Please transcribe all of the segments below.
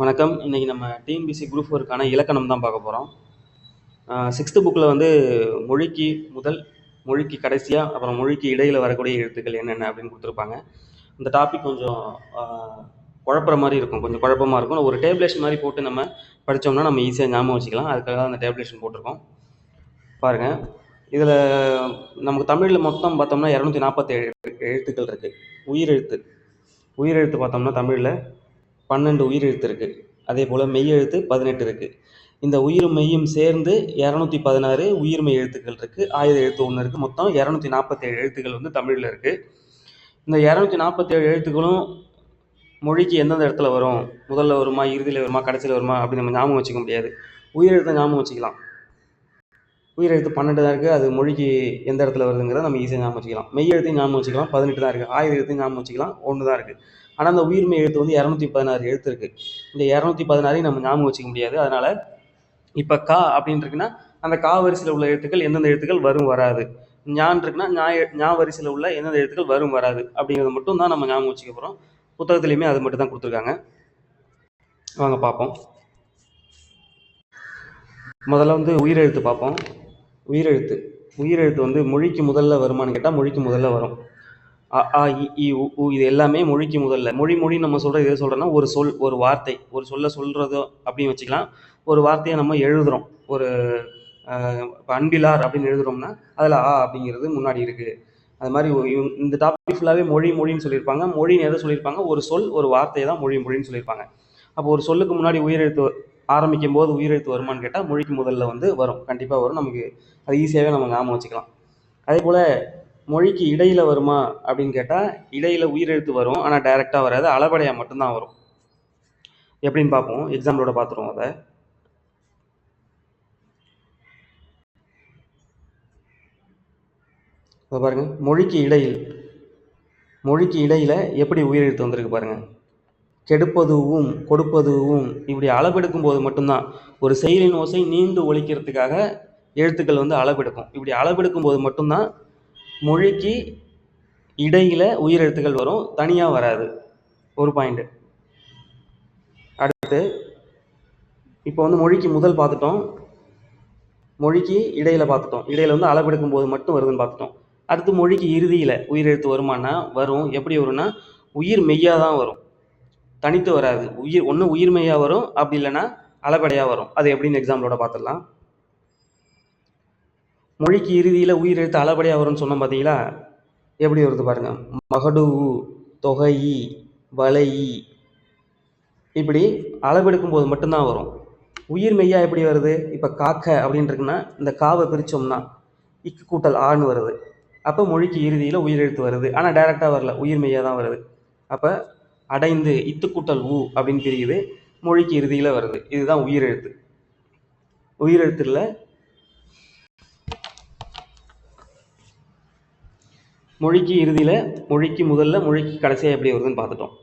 வணக்கம். இன்னைக்கு நம்ம டிஎன்பிஎஸ்சி குரூப் 4க்கான இலக்கணம் தான் பார்க்க போகிறோம். 6th புக்கில் வந்து மொழிக்கு முதல், மொழிக்கு கடைசியாக, அப்புறம் மொழிக்கு இடையில் வரக்கூடிய எழுத்துக்கள் என்னென்ன அப்படின்னு கொடுத்துருப்பாங்க. இந்த டாபிக் கொஞ்சம் குழப்புற மாதிரி இருக்கும், கொஞ்சம் குழப்பமாக இருக்கும். ஒரு டேபிளேஷன் மாதிரி போட்டு நம்ம படித்தோம்னா நம்ம ஈஸியாக ஞாபகம் வச்சுக்கலாம். அதுக்காக தான் அந்த டேபிளேஷன் போட்டிருக்கோம். பாருங்கள், இதில் நமக்கு தமிழில் மொத்தம் பார்த்தோம்னா 247 எழுத்துக்கள் இருக்குது. உயிரெழுத்து பார்த்தோம்னா தமிழில் 12 உயிரெழுத்து இருக்குது. அதே போல் மெய்யெழுத்து 18 இருக்குது. இந்த உயிரும் மெய்யும் சேர்ந்து 216 உயிர்மெய் எழுத்துக்கள் இருக்குது. ஆயுத எழுத்து 1 இருக்குது. மொத்தம் 247 எழுத்துக்கள் வந்து தமிழில் இருக்குது. இந்த 247 எழுத்துக்களும் மொழிக்கு எந்தெந்த இடத்துல வரும், முதல்ல வருமா, இறுதியில் வருமா, கடைசியில் வருமா அப்படின்னு நம்ம ஞாபகம் வச்சுக்க முடியாது. உயிரெழுத்தை ஞாபகம் வச்சுக்கலாம். உயிரெழுத்து 12 தான் இருக்குது. அது மொழிக்கு எந்த இடத்துல வருதுங்கிறத நம்ம ஈஸியாக ஞாபகம் வச்சுக்கலாம். மெய்யெழுத்தையும் ஞாபகம் வச்சுக்கலாம், 18 தான் இருக்குது. ஆயுத எழுத்தையும் ஞாபகம் வச்சுக்கலாம், 1 தான் இருக்குது. ஆனால் அந்த உயிர்மெய் எழுத்து வந்து 216 எழுத்து இருக்குது. இந்த 216ஐயும் நம்ம ஞாபகம் வச்சுக்க முடியாது. அதனால் இப்போ கா அப்படின்னு இருக்குன்னா அந்த கா வரிசையில் உள்ள எழுத்துக்கள் எந்தெந்த எழுத்துக்கள் வரும் வராது, ஞான் இருக்குன்னா ஞா வரிசையில் உள்ள எந்தெந்த எழுத்துக்கள் வரும் வராது அப்படிங்கிறத மட்டும் தான் நம்ம ஞாபகம் வச்சுக்க போகிறோம். புத்தகத்துலையுமே அது மட்டும் தான் கொடுத்துருக்காங்க. வாங்க பார்ப்போம். முதல்ல வந்து உயிரெழுத்து பார்ப்போம். உயிரெழுத்து வந்து மொழிக்கு முதல்ல வருமானு கேட்டால் மொழிக்கு முதல்ல வரும். அ ஆ இ ஈ உ ஊ இது எல்லாமே மொழிக்கு முதல்ல. மொழி நம்ம சொல்கிறது எது சொல்கிறோன்னா ஒரு சொல், ஒரு வார்த்தை, ஒரு சொல்ல சொல்கிறதோ அப்படின்னு வச்சுக்கலாம். ஒரு வார்த்தையை நம்ம எழுதுகிறோம். ஒரு இப்போ அன்பிலார் அப்படின்னு எழுதுகிறோம்னா அதில் ஆ அப்படிங்கிறது முன்னாடி இருக்குது. அது மாதிரி இந்த டாபிக் ஃபுல்லாகவே மொழின்னு சொல்லியிருப்பாங்க. மொழின்னு எதை சொல்லியிருப்பாங்க, ஒரு சொல், ஒரு வார்த்தையை தான் மொழின்னு சொல்லியிருப்பாங்க. அப்போ ஒரு சொல்லுக்கு முன்னாடி உயிரெழுத்து ஆரம்பிக்கும் போது உயிரெழுத்து வருமானு கேட்டால் மொழிக்கு முதல்ல வந்து வரும், கண்டிப்பாக வரும். நமக்கு அது ஈஸியாகவே நம்ம ஞாபகம் வச்சுக்கலாம். அதே போல் மொழிக்கு இடையில் வருமா அப்படின்னு கேட்டால் இடையில் உயிரெழுத்து வரும், ஆனால் டைரெக்டாக வராது, அளபடையாக மட்டும்தான் வரும். எப்படின்னு பார்ப்போம், எக்ஸாம்பிளோட பார்த்துருவோம். அதை பாருங்கள், மொழிக்கு இடையில் எப்படி உயிரெழுத்து வந்திருக்கு பாருங்கள். கெடுப்பதுவும் கொடுப்பதுவும் இப்படி அளவெடுக்கும் போது மட்டும்தான். ஒரு செயலின் ஓசை நீண்டு ஒலிக்கிறதுக்காக எழுத்துக்கள் வந்து அளவெடுக்கும். இப்படி அளவெடுக்கும் போது மட்டும்தான் மொழிக்கு இடையில் உயிரெழுத்துக்கள் வரும், தனியாக வராது. ஒரு பாயிண்ட். அடுத்து இப்போ வந்து மொழிக்கு முதல் பார்த்துட்டோம், மொழிக்கு இடையில் பார்த்துட்டோம். இடையில் வந்து அளவெடுக்கும் போது மட்டும் வருதுன்னு பார்த்துட்டோம். அடுத்து மொழிக்கு இறுதியில் உயிரெழுத்து வருமானா வரும். எப்படி வரும்னா உயிர் மெய்யாக தான் வரும், தனித்து வராது. ஒன்று உயிர்மெய்யாக வரும், அப்படி இல்லைன்னா அளபடையாக வரும். அது எப்படின்னு எக்ஸாம்பிளோட பார்த்துடலாம். மொழிக்கு இறுதியில் உயிரெழுத்து அளபடையாக வரும்னு சொன்னோம் பார்த்தீங்களா, எப்படி வருது பாருங்கள். மகடு, தொகை, வலை, இப்படி அளவெடுக்கும் போது மட்டும்தான் வரும். உயிர் மெய்யா எப்படி வருது, இப்போ காக்க அப்படின்னு இருக்குன்னா இந்த காவை பிரித்தோம்னா இக்கு கூட்டல் ஆன்னு வருது. அப்போ மொழிக்கு இறுதியில் உயிரெழுத்து வருது, ஆனால் டைரெக்டாக வரல, உயிர் மெய்யா தான் வருது. அப்போ அடைந்து இத்து கூட்டல் ஊ அப்படின்னு பிரியுது, மொழிக்கு இறுதியில் வருது. இதுதான் உயிரெழுத்து. உயிரெழுத்துல மொழிக்கு இறுதியில், மொழிக்கு முதல்ல, மொழிக்கு கடைசியாக எப்படி வருதுன்னு பார்த்துட்டோம்.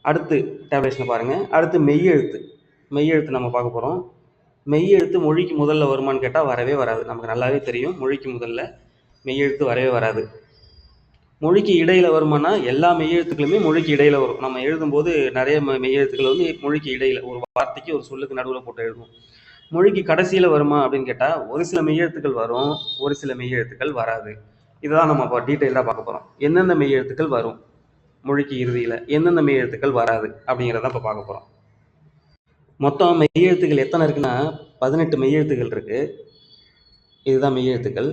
அடுத்து டேப்லேஷனை பாருங்கள். அடுத்து மெய்யெழுத்து நம்ம பார்க்க போகிறோம். மெய்யெழுத்து மொழிக்கு முதல்ல வருமானு கேட்டால் வரவே வராது. நமக்கு நல்லாவே தெரியும், மொழிக்கு முதல்ல மெய்யெழுத்து வரவே வராது. மொழிக்கு இடையில் வருமானா எல்லா மெய்யெழுத்துக்களுமே மொழிக்கு இடையில் வரும். நம்ம எழுதும்போது நிறைய மெய்யெழுத்துக்கள் வந்து மொழிக்கு இடையில், ஒரு வார்த்தைக்கு ஒரு சொல்லுக்கு நடுவில் போட்டு எழுதுவோம். மொழிக்கு கடைசியில் வருமா அப்படின்னு கேட்டால் ஒரு சில மெய்யெழுத்துக்கள் வரும், ஒரு சில மெய்யெழுத்துக்கள் வராது. இதுதான் நம்ம இப்போ டீட்டெயிலாக பார்க்க போகிறோம். எந்தெந்த மெய்யெழுத்துக்கள் வரும் மொழிக்கு இறுதியில், எந்தெந்த மெய்யெழுத்துக்கள் வராது அப்படிங்கிறத இப்போ பார்க்க போகிறோம். மொத்தம் மெய்யெழுத்துக்கள் எத்தனை இருக்குன்னா 18 மெய்யெழுத்துக்கள் இருக்குது. இதுதான் மெய்யெழுத்துக்கள்.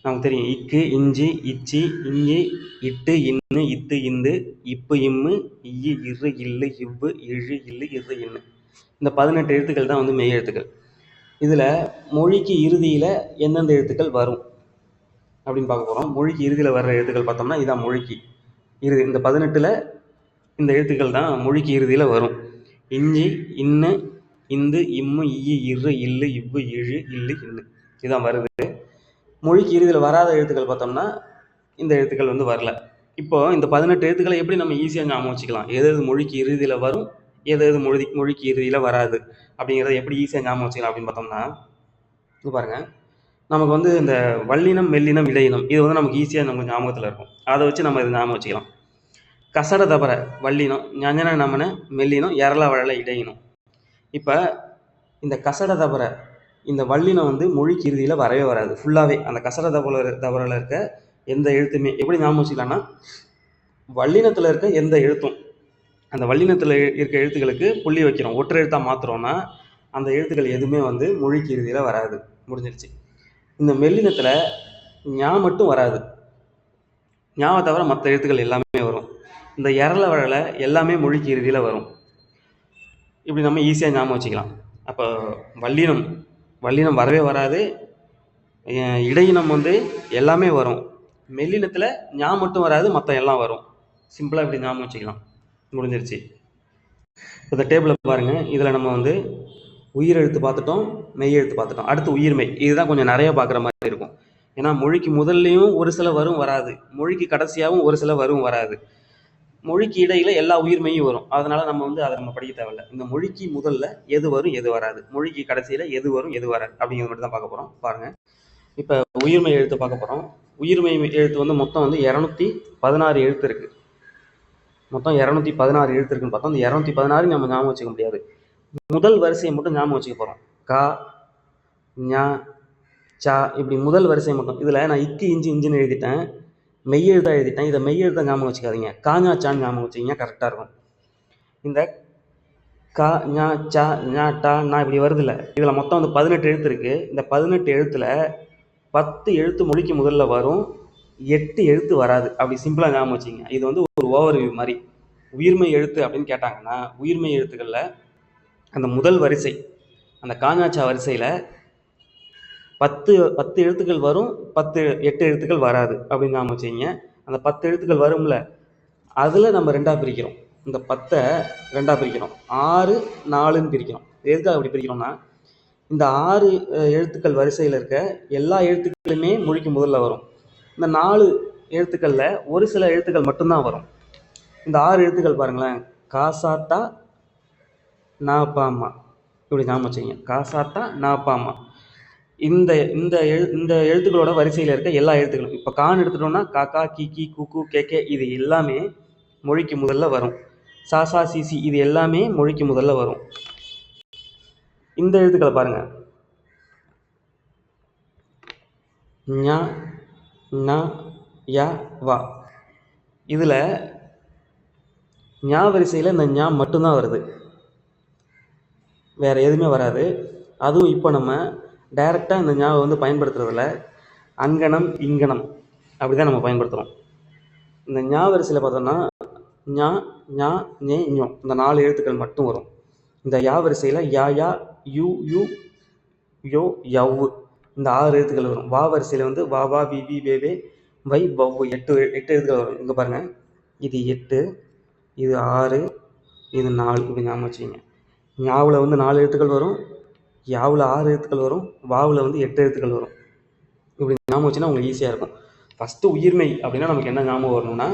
நமக்கு தெரியும், இக்கு, இஞ்சி, இச்சி, இஞ்சி, இட்டு, இன்னு, இத்து, இந்து, இப்பு, இம்மு, இய்யு, இரு, இல்லு, இவ்வு, இழு, இல்லு, இரு, இன்னு. இந்த 18 எழுத்துக்கள் தான் வந்து மெய்யெழுத்துக்கள். இதில் மொழிக்கு இறுதியில் எந்தெந்த எழுத்துக்கள் வரும் அப்படின்னு பார்க்க போகிறோம். மொழிக்கு இறுதியில் வர்ற எழுத்துக்கள் பார்த்தோம்னா இதான் மொழிக்கு இறுதி. இந்த 18ல் இந்த எழுத்துக்கள் தான் மொழிக்கு இறுதியில் வரும். இஞ்சி, இன்னு, இந்து, இம்மு, இய்யு, இரு, இல்லு, இவ்வு, இழு, இல்லு, இன்னு, இதுதான் வருது. மொழிக்கு இறுதியில் வராத எழுத்துக்கள் பார்த்தோம்னா இந்த எழுத்துக்கள் வந்து வரல. இப்போது இந்த 18 எழுத்துக்களை எப்படி நம்ம ஈஸியாக ஞாபகம் வச்சுக்கலாம், எது மொழிக்கு இறுதியில் வரும், எது மொழிக்கு இறுதியில் வராது அப்படிங்கிறத எப்படி ஈஸியாக ஞாபகம் வச்சுக்கலாம் அப்படின்னு பார்த்தோம்னா, இது பாருங்கள். நமக்கு வந்து இந்த வல்லினம், மெல்லினம், இடையினம் இது வந்து நமக்கு ஈஸியாக நம்ம ஞாபகத்தில் இருக்கும். அதை வச்சு நம்ம இதை ஞாபகம் வச்சுக்கலாம். கசட தபர வல்லினம், ஞஞன நமன மெல்லினம், எரள வழல இடையினம். இப்போ இந்த கசட தபர இந்த வல்லினம் வந்து மொழிக்கு இறுதியில் வரவே வராது. ஃபுல்லாகவே அந்த கசட தபரில் இருக்க எந்த எழுத்துமே எப்படி ஞாபகம் வச்சுக்கலாம்னா, வல்லினத்தில் இருக்க எந்த எழுத்தும் அந்த வல்லினத்தில் இருக்க எழுத்துக்களுக்கு புள்ளி வைக்கிறோம், ஒற்றை எழுத்தாக மாற்றுறோன்னா அந்த எழுத்துக்கள் எதுவுமே வந்து மொழிக்கு இறுதியில் வராது. முடிஞ்சிருச்சு. இந்த மெல்லினத்தில் ஞா மட்டும் வராது, ஞாவை தவிர மற்ற எழுத்துக்கள் எல்லாமே வரும். இந்த எரள வழல எல்லாமே மொழிக்கு இறுதியில் வரும். இப்படி நம்ம ஈஸியாக ஞாபகம் வச்சுக்கலாம். அப்போ வல்லினம் வரவே வராது, இடையினம் வந்து எல்லாமே வரும், மெல்லினத்தில் ஞா மட்டும் வராது, மற்ற எல்லாம் வரும். சிம்பிளாக இப்படி ஞாபகம் வச்சுக்கலாம். முடிஞ்சிருச்சு. இந்த டேபிளில் பாருங்கள், இதில் நம்ம வந்து உயிரெழுத்து பார்த்துட்டோம், மெய் எழுத்து பார்த்துட்டோம். அடுத்து உயிர்மெய். இதுதான் கொஞ்சம் நிறைய பார்க்குற மாதிரி இருக்கும். ஏன்னா மொழிக்கு முதல்லையும் ஒரு சில வரும் வராது, மொழிக்கு கடைசியாகவும் ஒரு சில வரும் வராது, மொழிக்கு இடையில எல்லா உயிர்மெய்யும் வரும். அதனால நம்ம வந்து அதை நம்ம படிக்க தேவையில்லை. இந்த மொழிக்கு முதல்ல எது வரும் எது வராது, மொழிக்கு கடைசியில் எது வரும் எது வராது அப்படிங்கிறது மட்டும் தான் பார்க்க போகிறோம். பாருங்கள், இப்போ உயிர்மெய் எழுத்து பார்க்க போகிறோம். உயிர்மெய் எழுத்து வந்து மொத்தம் வந்து 216 எழுத்து இருக்குது. மொத்தம் 216 எழுத்து இருக்குன்னு பார்த்தோம். அந்த 216 நம்ம ஞாபகம் வச்சுக்க முடியாது. முதல் வரிசையை மட்டும் ஞாபகம் வச்சுக்க போகிறோம். கா, ஞா, சா, இப்படி முதல் வரிசை மட்டும். இதில் நான் இக்கு இஞ்சி இஞ்சின்னு எழுதிட்டேன், மெய்யெழுத்தாக எழுதிட்டேன். இதை மெய்யெழுத்தாக ஞாபகம் வச்சுக்காதீங்க, காஞா சான்னு ஞாபகம் வச்சுக்கிங்க, கரெக்டாக இருக்கும். இந்த கா, ஞா, சா, ஞா, டா, நான் இப்படி வருது இல்லை, இதில் மொத்தம் வந்து 18 எழுத்து இருக்குது. இந்த 18 எழுத்தில் 10 எழுத்து மொழிக்கு முதல்ல வரும், 8 எழுத்து வராது. அப்படி சிம்பிளாக ஞாபகம் வச்சுங்க. இது வந்து ஒரு ஓவர்வியூ மாதிரி. உயிர்மெய் எழுத்து அப்படின்னு கேட்டாங்கன்னா, உயிர்மெய் எழுத்துக்களில் அந்த முதல் வரிசை, அந்த காஞாச்சா வரிசையில் 10 எழுத்துக்கள் வரும், 8 எழுத்துக்கள் வராது அப்படின்னு ஞாபகம் வச்சுக்கிங்க. அந்த 10 எழுத்துக்கள் வரும்ல, அதில் நம்ம 2ஆக பிரிக்கிறோம். இந்த 10 2ஆக பிரிக்கிறோம், 6 4ன்னு பிரிக்கிறோம். எதுக்காக அப்படி பிரிக்கிறோம்னா, இந்த 6 எழுத்துக்கள் வரிசையில் இருக்க எல்லா எழுத்துக்களுமே மொழிக்கு முதல்ல வரும். இந்த 4 எழுத்துக்களில் ஒரு சில எழுத்துக்கள் மட்டும்தான் வரும். இந்த 6 எழுத்துக்கள் பாருங்களேன், காசாத்தா, நாப்பாமா, இப்படி ஞாபகம் வச்சுக்கிங்க. காசாத்தா, நாப்பாமா, இந்த இந்த இந்த எழுத்துக்களோட வரிசையில் இருக்க எல்லா எழுத்துக்களும். இப்போ கான்னு எடுத்துட்டோம்னா காக்கா, கீக்கி, குக்கு, கேக்கே, இது எல்லாமே மொழிக்கு முதல்ல வரும். சாசா, சிசி, இது எல்லாமே மொழிக்கு முதல்ல வரும். இந்த எழுத்துக்களை பாருங்க, ஞா, நா, யா, வா. இதில் ஞா வரிசையில் இந்த ஞா மட்டும்தான் வருது, வேறு எதுவுமே வராது. அதுவும் இப்போ நம்ம டைரெக்டாக இந்த ஞாவை வந்து பயன்படுத்துறதில்ல, அங்கனம் இங்கனம் அப்படி தான் நம்ம பயன்படுத்துகிறோம். இந்த ஞா வரிசையில் பார்த்தோம்னா ஞா, ஞா, ஞே, ஞோ, இந்த 4 எழுத்துக்கள் மட்டும் வரும். இந்த யா வரிசையில் யா, யா, யூ, யூ, யோ, யவ்வு, இந்த 6 எழுத்துக்கள் வரும். வா வரிசையில் வந்து வா, வா, வி, வி, வே, வே, வை, வவ்வு, 8 எழுத்துக்கள் வரும். இங்கே பாருங்கள், இது 8, இது 6, இது 4, இப்படி ஞாபகம் வச்சுக்கிங்க. ஞாவில் வந்து 4 எழுத்துக்கள் வரும், யாவில் 6 எழுத்துக்கள் வரும், வாவில் வந்து 8 எழுத்துக்கள் வரும். இப்படி ஞாபகம் வச்சுன்னா உங்களுக்கு ஈஸியாக இருக்கும். ஃபஸ்ட்டு உயிர்மெய் அப்படின்னா நமக்கு என்ன ஞாபகம் வரணும்னா,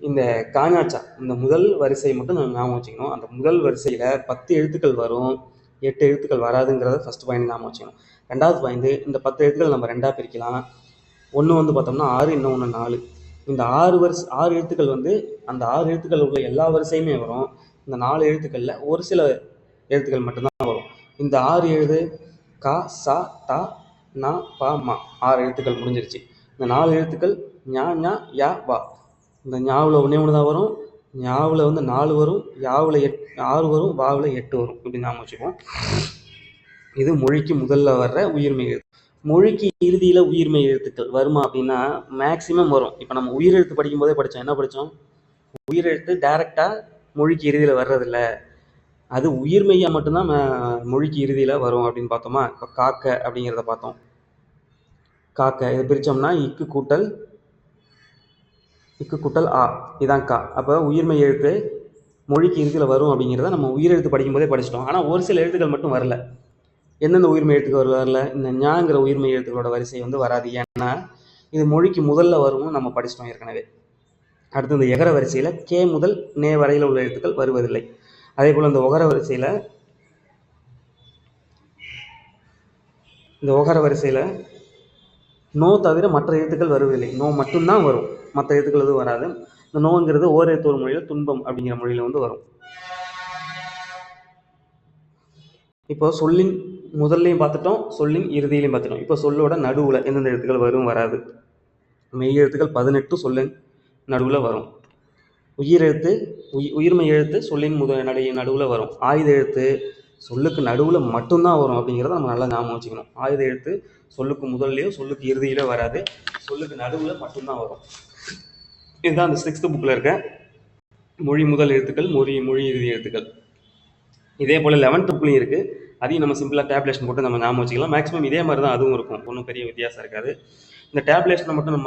இந்த காஞாச்சா, இந்த முதல் வரிசையை மட்டும் நம்ம ஞாபகம் வச்சுக்கணும். அந்த முதல் வரிசையில் 10 எழுத்துக்கள் வரும், 8 எழுத்துக்கள் வராதுங்கிறத ஃபஸ்ட்டு பாயிண்ட் ஞாபகம் வச்சுக்கணும். ரெண்டாவது பாயிண்ட், இந்த 10 எழுத்துக்கள் நம்ம 2ஆக பிரிக்கலாம். ஒன்று வந்து பார்த்தோம்னா 6, இன்னொன்று 4. இந்த 6 எழுத்துக்கள் வந்து அந்த 6 எழுத்துக்கள் உள்ள எல்லா வரிசையுமே வரும். இந்த 4 எழுத்துக்களில் ஒரு சில எழுத்துக்கள் மட்டும்தான் வரும். இந்த 6 எழுது கா, சா, தா, நா, பா, மா, 6 எழுத்துக்கள் முடிஞ்சிருச்சு. இந்த 4 எழுத்துக்கள் ஞா, ஞா, யா, வா. இந்த ஞாவில் ஒன்றே ஒன்று தான் வரும், ஞாவில் வந்து 4 வரும், யாவில் 6 வரும், வாவில் 8 வரும். இப்படி ஞாபகம் வச்சுப்போம். இது மொழிக்கு முதல்ல வர்ற உயிர்மெய் எழுத்து. மொழிக்கு இறுதியில் உயிர்மெய் எழுத்துக்கள் வருமா அப்படின்னா மேக்சிமம் வரும். இப்போ நம்ம உயிரெழுத்து படிக்கும்போதே படித்தோம், என்ன படித்தோம், உயிரெழுத்து டைரெக்டாக மொழிக்கு இறுதியில் வர்றதில்ல, அது உயிர்மெய்யாக மட்டும்தான் மொழிக்கு இறுதியில் வரும் அப்படின்னு பார்த்தோமா. இப்போ காக்க அப்படிங்கிறத பார்த்தோம். காக்க இதை பிரித்தோம்னா இக்கு கூட்டல் ஆ, இதான் கா. அப்போ உயிர்மெய் எழுத்து மொழிக்கு இறுதியில் வரும் அப்படிங்கிறத நம்ம உயிரெழுத்து படிக்கும்போதே படிச்சிட்டோம். ஆனால் ஒரு சில எழுத்துக்கள் மட்டும் வரல. எந்தெந்த உயிர்மெய் எழுத்துக்கள் வரல, இந்த ஞாங்கிற உயிர்மெய் எழுத்துக்களோட வரிசை வந்து வராது. ஏன்னா இது மொழிக்கு முதல்ல வரும்னு நம்ம படிச்சிட்டோம் ஏற்கனவே. அடுத்து இந்த எகர வரிசையில் கே முதல் நே வரையில் உள்ள எழுத்துக்கள் வருவதில்லை. அதே போல் இந்த ஒகர வரிசையில் நோ தவிர மற்ற எழுத்துக்கள் வருவதில்லை. நோ மட்டும்தான் வரும், மற்ற எழுத்துக்கள் எதுவும் வராது. இந்த நோங்கிறது ஓரெழுத்து மொழியில் துன்பம் அப்படிங்கிற மொழியில் வந்து வரும். இப்போ சொல்லின் முதல்லையும் பார்த்துட்டோம், சொல்லின் இறுதியிலையும் பார்த்துட்டோம். இப்போ சொல்லோட நடுவில் எந்தெந்த எழுத்துக்கள் வரும் வராது. மெய் எழுத்துக்கள் 18 சொல்லின் நடுவில் வரும். உயிரெழுத்து உயிர்மெய் எழுத்து சொல்லின் நடுவில் வரும். ஆயுத எழுத்து சொல்லுக்கு நடுவில் மட்டும்தான் வரும் அப்படிங்கிறத நம்ம நல்லா ஞாபகம் வச்சுக்கணும். ஆயுத எழுத்து சொல்லுக்கு முதல்லையோ சொல்லுக்கு இறுதியிலோ வராது, சொல்லுக்கு நடுவில் மட்டும்தான் வரும். இதுதான் அந்த 6th புக்கில் இருக்க மொழி முதல் எழுத்துக்கள், மொழி இறுதி எழுத்துக்கள். இதே போல் 11th புக்லையும் இருக்குது. அதையும் நம்ம சிம்பிளாக டேப்லேஷன் போட்டு நம்ம ஞாபகம் வச்சுக்கலாம். மேக்ஸிமம் இதே மாதிரி தான் அதுவும் இருக்கும், ஒன்றும் பெரிய வித்தியாசம் இருக்காது. இந்த டேப்லேஷனை மட்டும்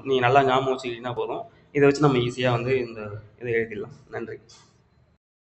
நீங்கள் நல்லா ஞாபகம் வச்சுக்கிட்டீங்கன்னா போதும். இதை வச்சு நம்ம ஈஸியாக வந்து இதை எழுதிடலாம். நன்றி.